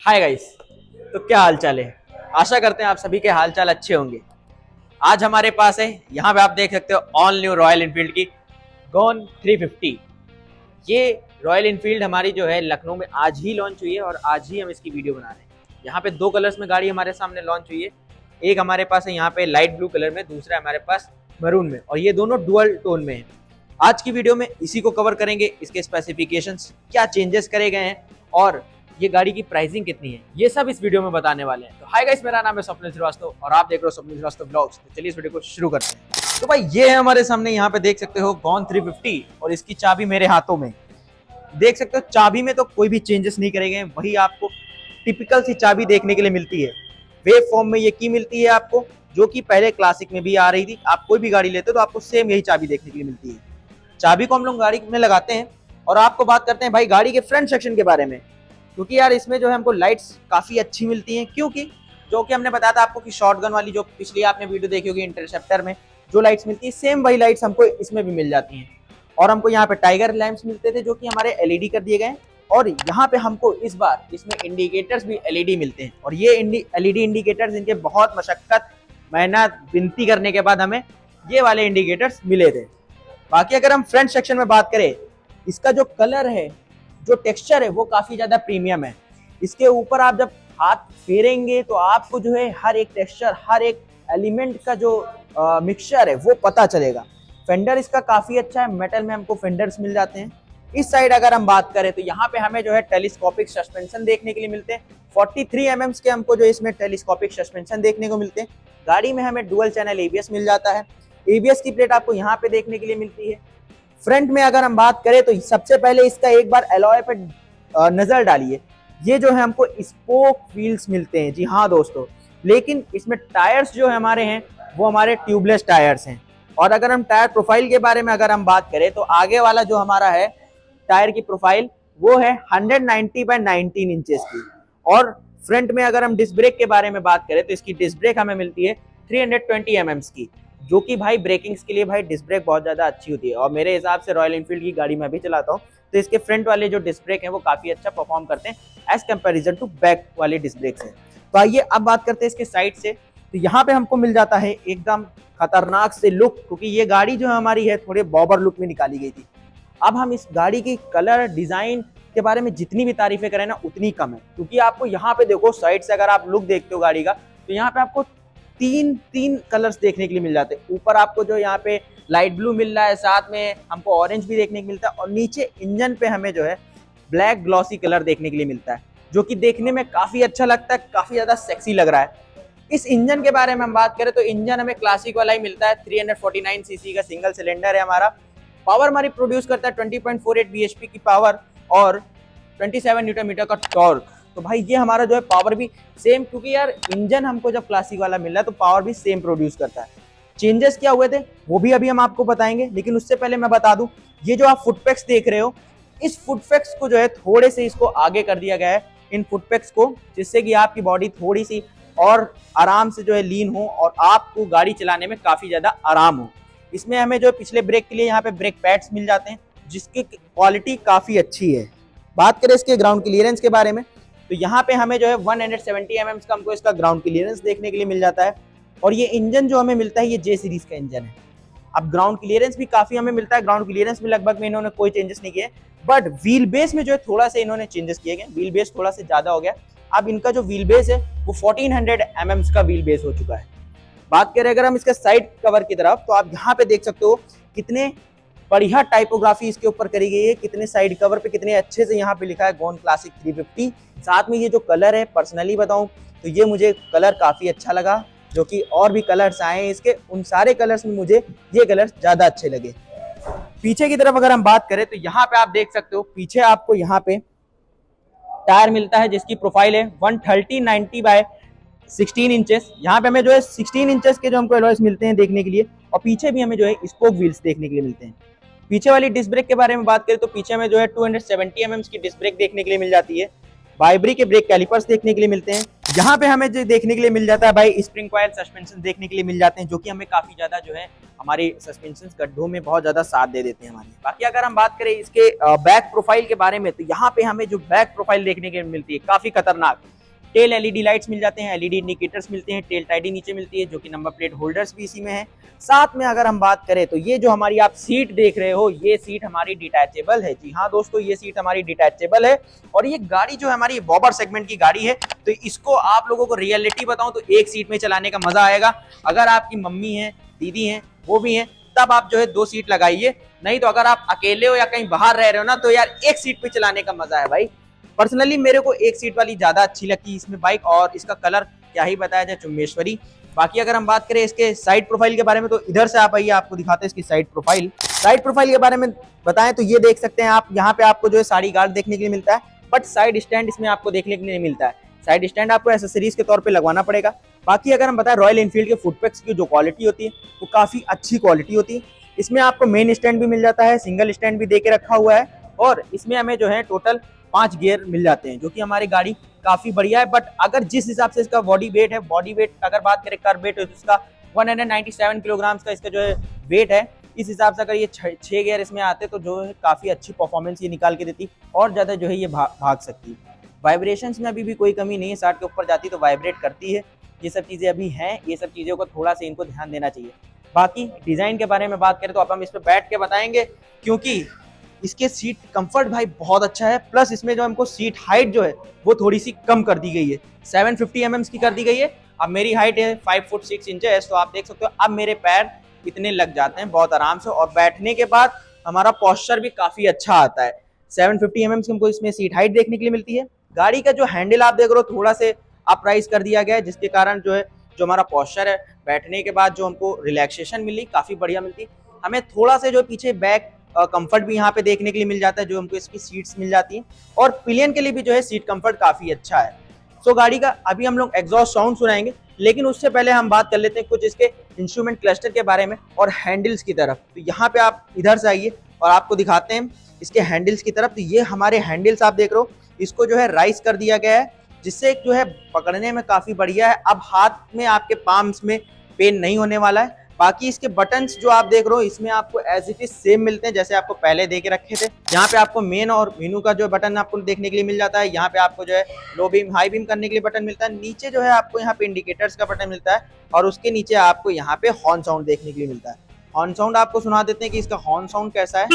Hi guys. तो क्या हाल चाल है। आशा करते हैं आप सभी के हाल चाल अच्छे होंगे। आज हमारे पास है, यहाँ पे आप देख सकते हो, ऑल न्यू रॉयल इनफील्ड की गॉन 350। ये रॉयल इनफील्ड हमारी जो है लखनऊ में आज ही लॉन्च हुई है और आज ही हम इसकी वीडियो बना रहे हैं। यहाँ पे दो कलर्स में गाड़ी हमारे सामने लॉन्च हुई है। एक हमारे पास है यहाँ पे लाइट ब्लू कलर में, दूसरा हमारे पास मरून में, और ये दोनों डुअल टोन में है। आज की वीडियो में इसी को कवर करेंगे, इसके स्पेसिफिकेशंस क्या चेंजेस करे गए हैं और ये गाड़ी की प्राइसिंग कितनी है, ये सब इस वीडियो में बताने वाले हैं। तो हाय गाइस, मेरा नाम है स्वप्निल श्रीवास्तव और आप देख रहे हो स्वप्निल श्रीवास्तव ब्लॉग्स। तो चलिए इस वीडियो को शुरू करते हैं। तो भाई ये है हमारे सामने, यहाँ पे देख सकते हो गॉन 350 और इसकी चाबी मेरे हाथों में। देख सकते हो चाबी में तो कोई भी चेंजेस नहीं करे गए, वही आपको टिपिकल सी चाबी देखने के लिए मिलती है। वेव फॉर्म में ये की मिलती है आपको, जो कि पहले क्लासिक में भी आ रही थी। आप कोई भी गाड़ी लेते हो तो आपको सेम यही चाबी देखने के लिए मिलती है। चाबी को हम लोग गाड़ी में लगाते हैं और आपको बात करते हैं भाई गाड़ी के फ्रंट सेक्शन के बारे में, क्योंकि यार इसमें जो है हमको लाइट्स काफी अच्छी मिलती हैं। क्योंकि जो कि हमने बताया था आपको कि शॉटगन वाली जो पिछली आपने वीडियो देखी होगी इंटरसेप्टर में जो लाइट्स मिलती है, सेम वही लाइट्स हमको इसमें भी मिल जाती हैं। और हमको यहाँ पे टाइगर लैंप्स मिलते थे जो कि हमारे एलईडी कर दिए गए, और यहाँ पे हमको इस बार इसमें इंडिकेटर्स भी एलईडी मिलते हैं। और ये एलईडी इंडिकेटर्स, इनके बहुत मशक्कत मेहनत विनती करने के बाद हमें ये वाले इंडिकेटर्स मिले थे। बाकी अगर हम फ्रंट सेक्शन में बात करें, इसका जो कलर है, जो टेक्सचर है, वो काफी ज्यादा प्रीमियम है। इसके ऊपर आप जब हाथ फेरेंगे तो आपको जो है हर एक टेक्सचर, हर एक एलिमेंट का जो मिक्सचर है वो पता चलेगा। फेंडर इसका काफी अच्छा है, मेटल में हमको फेंडर्स मिल जाते हैं। इस साइड अगर हम बात करें तो यहाँ पे हमें जो है टेलीस्कोपिक सस्पेंशन देखने के लिए मिलते हैं। 43 mm के हमको जो इसमें टेलीस्कोपिक सस्पेंशन देखने को मिलते हैं। गाड़ी में हमें डुअल चैनल एबीएस मिल जाता है। एबीएस की प्लेट आपको यहाँ पे देखने के लिए मिलती है। फ्रंट में अगर हम बात करें तो सबसे पहले इसका एक बार एलॉय पे नजर डालिए। ये जो है हमको स्पोक व्हील्स मिलते हैं, जी हाँ दोस्तों। लेकिन इसमें टायर्स जो है हमारे हैं वो हमारे ट्यूबलेस टायर्स हैं। और अगर हम टायर प्रोफाइल के बारे में अगर हम बात करें तो आगे वाला जो हमारा है टायर की प्रोफाइल वो है 190 बाय 19 इंचेस की। और फ्रंट में अगर हम डिस्क ब्रेक के बारे में बात करें तो इसकी डिस्क ब्रेक हमें मिलती है 320 mm की, जो कि भाई ब्रेकिंग्स के लिए भाई डिस्क ब्रेक बहुत ज़्यादा अच्छी होती है। और मेरे हिसाब से रॉयल एनफील्ड की गाड़ी मैं भी चलाता हूँ तो इसके फ्रंट वाले जो डिस्क ब्रेक हैं वो काफ़ी अच्छा परफॉर्म करते हैं एज कंपेरिजन टू बैक वाले डिस्क ब्रेक से। तो आइए अब बात करते हैं इसके साइड से। तो यहाँ पे हमको मिल जाता है एकदम खतरनाक से लुक, क्योंकि ये गाड़ी जो हमारी है थोड़े बॉबर लुक में निकाली गई थी। अब हम इस गाड़ी की कलर डिज़ाइन के बारे में जितनी भी तारीफें करें ना उतनी कम है, क्योंकि आपको यहाँ पे देखो साइड से अगर आप लुक देखते हो गाड़ी का तो यहाँ पे आपको तीन कलर्स देखने के लिए मिल जाते हैं। ऊपर आपको जो यहाँ पे लाइट ब्लू मिल रहा है, साथ में हमको ऑरेंज भी देखने को मिलता है, और नीचे इंजन पे हमें जो है ब्लैक ग्लॉसी कलर देखने के लिए मिलता है, जो कि देखने में काफी अच्छा लगता है, काफी ज्यादा सेक्सी लग रहा है। इस इंजन के बारे में हम बात करें तो इंजन हमें क्लासिक वाला ही मिलता है। 349 सीसी का सिंगल सिलेंडर है हमारा। पावर हमारी प्रोड्यूस करता है 20.48 bhp की पावर और 27 न्यूटन मीटर का टॉर्क। तो भाई ये हमारा जो है पावर भी सेम, क्योंकि यार इंजन हमको जब क्लासिक वाला मिल रहा है तो पावर भी सेम प्रोड्यूस करता है। चेंजेस क्या हुए थे वो भी अभी हम आपको बताएंगे, लेकिन उससे पहले मैं बता दूं, ये जो आप फुटपेक्स देख रहे हो, इस फुटपेक्स को जो है थोड़े से इसको आगे कर दिया गया है, इन फुटपेक्स को, जिससे कि आपकी बॉडी थोड़ी सी और आराम से जो है लीन हो और आपको गाड़ी चलाने में काफी ज्यादा आराम हो। इसमें हमें जो पिछले ब्रेक के लिए यहाँ पे ब्रेक पैड्स मिल जाते हैं, जिसकी क्वालिटी काफी अच्छी है। बात करें इसके ग्राउंड क्लियरेंस के बारे में तो यहाँ पे हमें जो है 170 mm का हमको इसका ग्राउंड क्लियरेंस देखने के लिए मिल जाता है। और ये इंजन जो हमें मिलता है ये जे सीरीज का इंजन है। अब ग्राउंड क्लियरेंस भी काफी हमें मिलता है। ग्राउंड क्लियरेंस में लगभग में इन्होंने कोई चेंजेस नहीं किए, बट व्हील बेस में जो है थोड़ा सा इन्होंने चेंजेस किए गए। व्हील बेस थोड़ा सा ज्यादा हो गया। अब इनका जो व्हील बेस है वो 1400 mm का व्हील बेस हो चुका है। बात करें अगर हम इसका साइड कवर की तरफ तो आप यहाँ पे देख सकते हो कितने बढ़िया टाइपोग्राफी इसके ऊपर करी गई है, कितने साइड कवर पे कितने अच्छे से यहाँ पे लिखा है गॉन क्लासिक 350। साथ में ये जो कलर है, पर्सनली बताऊं तो ये मुझे कलर काफी अच्छा लगा, जो कि और भी कलर्स आए हैं इसके, उन सारे कलर्स में मुझे ये कलर्स ज्यादा अच्छे लगे। पीछे की तरफ अगर हम बात करें तो यहाँ पे आप देख सकते हो, पीछे आपको यहाँ पे टायर मिलता है जिसकी प्रोफाइल है 130/90 बाय 16 इंचेस। यहाँ पे हमें जो है 16 इंचेस के जो हमको एलॉयस मिलते हैं देखने के लिए, और पीछे भी हमें जो है स्पोक व्हील्स देखने के लिए मिलते हैं। पीछे वाली डिस्क ब्रेक के बारे में बात करें तो पीछे में जो है 270 mm की डिस्क ब्रेक देखने के लिए मिल जाती है। वाइब्री के ब्रेक कैलिपर्स देखने के लिए मिलते हैं। यहाँ पे हमें जो देखने के लिए मिल जाता है भाई स्प्रिंग कॉइल सस्पेंशन देखने के लिए मिल जाते हैं, जो कि हमें काफी ज्यादा जो है हमारे सस्पेंशन गड्ढों में बहुत ज्यादा साथ दे देते हैं हमारे। बाकी अगर हम बात करें इसके बैक प्रोफाइल के बारे में, तो यहाँ पे हमें जो बैक प्रोफाइल देखने के लिए मिलती है काफी खतरनाक। टेल एलईडी लाइट्स मिल जाते हैं, एलईडी इंडिकेटर्स मिलते हैं, टेल टाइडी नीचे मिलती है, जो कि नंबर प्लेट होल्डर्स भी इसी में है। साथ में अगर हम बात करें तो ये जो हमारी आप सीट देख रहे हो, ये सीट हमारी डिटैचेबल है। जी हाँ दोस्तों, ये सीट हमारी डिटैचेबल है। और ये गाड़ी जो है हमारी बॉबर सेगमेंट की गाड़ी है, तो इसको आप लोगों को रियलिटी बताऊं तो एक सीट में चलाने का मजा आएगा। अगर आपकी मम्मी है, दीदी है, वो भी है, तब आप जो है 2 सीट लगाइए। नहीं तो अगर आप अकेले हो या कहीं बाहर रह रहे हो ना, तो यार एक सीट पे चलाने का मजा है भाई। पर्सनली मेरे को एक सीट वाली ज्यादा अच्छी लगती है इसमें बाइक, और इसका कलर क्या ही बताया जाए, चुम्बेश्वरी। बाकी अगर हम बात करें इसके साइड प्रोफाइल के बारे में, तो इधर से आप आइए, आपको दिखाते हैं इसकी साइड प्रोफाइल। साइड प्रोफाइल के बारे में बताएं तो ये देख सकते हैं आप, यहाँ पे आपको जो है साड़ी गार्ड देखने के लिए मिलता है, बट साइड स्टैंड इसमें आपको देखने के लिए नहीं मिलता है। साइड स्टैंड आपको एसेसरीज के तौर पे लगवाना पड़ेगा। बाकी अगर हम बताएं रॉयल एनफील्ड के फुटपैक्स की जो क्वालिटी होती है वो काफी अच्छी क्वालिटी होती है। इसमें आपको मेन स्टैंड भी मिल जाता है, सिंगल स्टैंड भी दे के रखा हुआ है, और इसमें हमें जो है टोटल 5 गियर मिल जाते हैं, जो कि हमारी गाड़ी काफी बढ़िया है। बट अगर जिस हिसाब से इसका बॉडी वेट है, बॉडी वेट अगर बात करें कर वेट, तो इसका 197 किलोग्राम का इसका जो है वेट है। इस हिसाब से अगर ये 6 गियर इसमें आते तो जो है काफी अच्छी परफॉर्मेंस ये निकाल के देती, और ज्यादा जो है ये भाग सकती। वाइब्रेशंस में अभी भी कोई कमी नहीं है, 60 के ऊपर जाती तो वाइब्रेट करती है। ये सब चीजें अभी हैं, ये सब चीजों को थोड़ा सा इनको ध्यान देना चाहिए। बाकी डिजाइन के बारे में बात करें तो अब हम इस पर बैठ के बताएंगे, क्योंकि इसके सीट कंफर्ट भाई बहुत अच्छा है। प्लस इसमें जो हमको सीट हाइट जो है वो थोड़ी सी कम कर दी गई है, 750 mm की कर दी गई है। अब मेरी हाइट है 5 फुट 6 इंचेस, तो आप देख सकते हो अब मेरे पैर इतने लग जाते हैं बहुत आराम से, और बैठने के बाद हमारा पोस्चर भी काफी अच्छा आता है। 750 mm की हमको इसमें सीट हाइट देखने के लिए मिलती है। गाड़ी का जो हैंडल आप देख रहे हो थोड़ा से अपराइज कर दिया गया है, जिसके कारण जो है जो हमारा पोस्चर है, बैठने के बाद जो हमको रिलैक्सेशन मिली काफी बढ़िया मिलती। हमें थोड़ा से जो पीछे बैक कंफर्ट भी यहाँ पे देखने के लिए मिल जाता है, जो हमको इसकी सीट्स मिल जाती हैं, और पिलियन के लिए भी जो है सीट कंफर्ट काफी अच्छा है। सो गाड़ी का अभी हम लोग एग्जॉस्ट साउंड सुनाएंगे, लेकिन उससे पहले हम बात कर लेते हैं कुछ इसके इंस्ट्रूमेंट क्लस्टर के बारे में और हैंडल्स की तरफ। तो यहाँ पे आप इधर से आइए और आपको दिखाते हैं इसके हैंडल्स की तरफ। तो ये हमारे हैंडल्स आप देख रहे हो, इसको जो है राइज कर दिया गया है, जिससे जो है पकड़ने में काफी बढ़िया है। अब हाथ में आपके पाम्स में पेन नहीं होने वाला है। बाकी इसके बटन्स जो आप देख रहे हो, इसमें आपको एज इट इज सेम मिलते हैं जैसे आपको पहले दे के रखे थे। यहाँ पे आपको मेन और मेनू का जो बटन आपको देखने के लिए मिल जाता है। यहाँ पे आपको जो है लो बीम हाई बीम करने के लिए बटन मिलता है। नीचे जो है आपको यहाँ पे इंडिकेटर्स का बटन मिलता है, और उसके नीचे आपको यहाँ पे हॉर्न साउंड देखने के लिए मिलता है। हॉर्न साउंड आपको सुना देते हैं कि इसका हॉर्न साउंड कैसा है।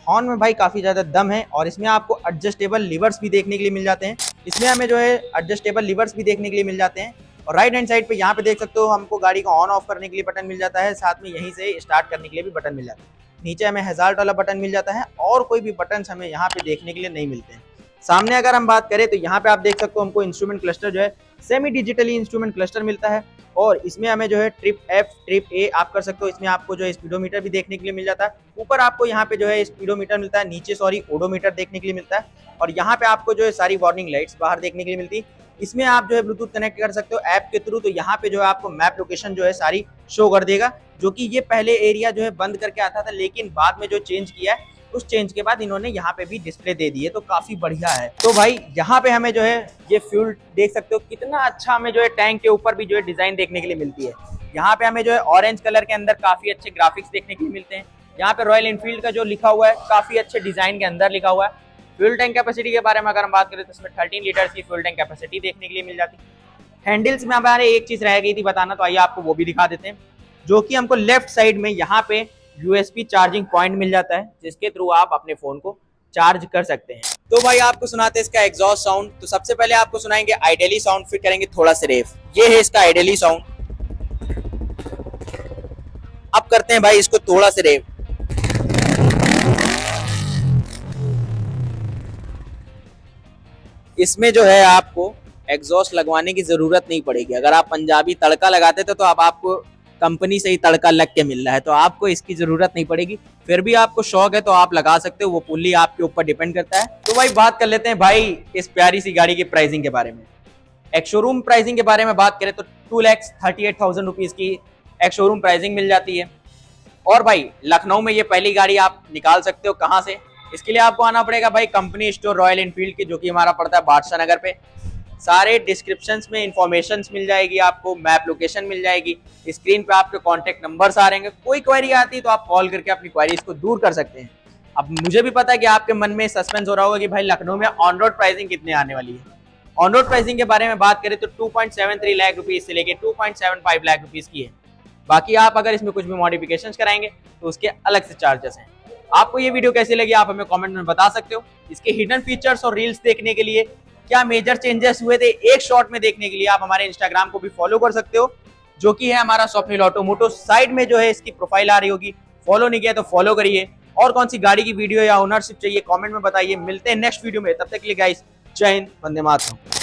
हॉर्न में भाई काफी ज्यादा दम है, और इसमें आपको एडजस्टेबल लिवर्स भी देखने के लिए मिल जाते हैं। इसमें हमें जो है एडजस्टेबल लिवर्स भी देखने के लिए मिल जाते हैं। और राइट हैंड साइड पे यहाँ पे देख सकते हो हमको गाड़ी को ऑन ऑफ करने के लिए बटन मिल जाता है, साथ में यहीं से स्टार्ट करने के लिए भी बटन मिल जाता है। नीचे हमें हैजार्ड वाला बटन मिल जाता है, और कोई भी बटन हमें यहाँ पे देखने के लिए नहीं मिलते हैं। सामने अगर हम बात करें तो यहाँ पे आप देख सकते हो हमको इंस्ट्रूमेंट क्लस्टर जो है सेमी डिजिटली इंस्ट्रूमेंट क्लस्टर मिलता है, और इसमें हमें जो है ट्रिप एफ ट्रिप ए आप कर सकते हो। इसमें आपको जो है स्पीडोमीटर भी देखने के लिए मिल जाता है। ऊपर आपको यहाँ पे जो है स्पीडोमीटर मिलता है, नीचे ओडोमीटर देखने के लिए मिलता है, और यहाँ पे आपको जो है सारी वार्निंग लाइट्स बाहर देखने के लिए मिलती है। इसमें आप जो है ब्लूटूथ कनेक्ट कर सकते हो ऐप के थ्रू, तो यहाँ पे जो है आपको मैप लोकेशन जो है सारी शो कर देगा, जो कि ये पहले एरिया जो है बंद करके आता था, लेकिन बाद में जो चेंज किया है उस चेंज के बाद इन्होंने यहाँ पे भी डिस्प्ले दे दी है, तो काफी बढ़िया है। तो भाई यहाँ पे हमें जो है ये फ्यूल देख सकते हो कितना अच्छा हमें जो है टैंक के ऊपर भी जो है डिजाइन देखने के लिए मिलती है। यहाँ पे हमें जो है ऑरेंज कलर के अंदर काफी अच्छे ग्राफिक्स देखने के लिए मिलते हैं। यहाँ पे रॉयल एनफील्ड का जो लिखा हुआ है काफी अच्छे डिजाइन के अंदर लिखा हुआ है। फ्यूल टैंक कैपेसिटी के बारे में अगर हम बात करें तो इसमें 13 लीटर्स की फ्यूल टैंक कैपेसिटी देखने के लिए मिल जाती है। हैंडल्स में हमारे एक चीज रह गई थी बताना, तो आइए आपको वो भी दिखा देते हैं, जो कि हमको लेफ्ट साइड में यहाँ पे यूएसबी चार्जिंग पॉइंट मिल जाता है, जिसके थ्रू आप अपने फोन को चार्ज कर सकते हैं। तो भाई आपको सुनाते हैं इसका एग्जॉस्ट साउंड। तो सबसे पहले आपको सुनाएंगे आइडियली साउंड, फिर करेंगे थोड़ा सा रेव। ये है इसका आइडियली साउंड। अब करते हैं भाई इसको थोड़ा सा रेव। इसमें जो है आपको एग्जॉस्ट लगवाने की जरूरत नहीं पड़ेगी। अगर आप पंजाबी तड़का लगाते थे तो अब आपको कंपनी से ही तड़का लग के मिल रहा है, तो आपको इसकी जरूरत नहीं पड़ेगी। फिर भी आपको शौक है तो आप लगा सकते हो, वो फुल्ली आपके ऊपर डिपेंड करता है। तो भाई बात कर लेते हैं भाई इस प्यारी सी गाड़ी की प्राइसिंग के बारे में। एक शोरूम प्राइसिंग के बारे में बात करें तो 2,38,000 रुपीज की एक शोरूम प्राइसिंग मिल जाती है। और भाई लखनऊ में ये पहली गाड़ी आप निकाल सकते हो कहाँ से, इसके लिए आपको आना पड़ेगा भाई कंपनी स्टोर रॉयल एनफील्ड की, जो कि हमारा पड़ता है बादशाह नगर पे। सारे डिस्क्रिप्शंस में इंफॉर्मेशन मिल जाएगी, आपको मैप लोकेशन मिल जाएगी, स्क्रीन पे आपके कॉन्टेक्ट नंबर्स आ रहेंगे। कोई क्वेरी आती है तो आप कॉल करके अपनी क्वेरीज को दूर कर सकते हैं। अब मुझे भी पता है कि आपके मन में सस्पेंस हो रहा होगा कि भाई लखनऊ में ऑन रोड प्राइसिंग कितने आने वाली है। ऑन रोड प्राइसिंग के बारे में बात करें तो 2.73 लाख रुपीज से लेके 2.75 लाख रुपीज की है। बाकी आप अगर इसमें कुछ भी मॉडिफिकेशंस कराएंगे तो उसके अलग से चार्जेस हैं। आपको ये वीडियो कैसी लगी आप हमें कमेंट में बता सकते हो। इसके हिडन फीचर्स और रील्स देखने के लिए, क्या मेजर चेंजेस हुए थे एक शॉट में देखने के लिए, आप हमारे इंस्टाग्राम को भी फॉलो कर सकते हो, जो कि है हमारा स्वप्निल ऑटोमोटो। साइड में जो है इसकी प्रोफाइल आ रही होगी, फॉलो नहीं किया तो फॉलो करिए। और कौन सी गाड़ी की वीडियो या ओनरशिप चाहिए कमेंट में बताइए। मिलते हैं नेक्स्ट वीडियो में, तब तक के लिए गाइस जय हिंद, वंदे मातरम।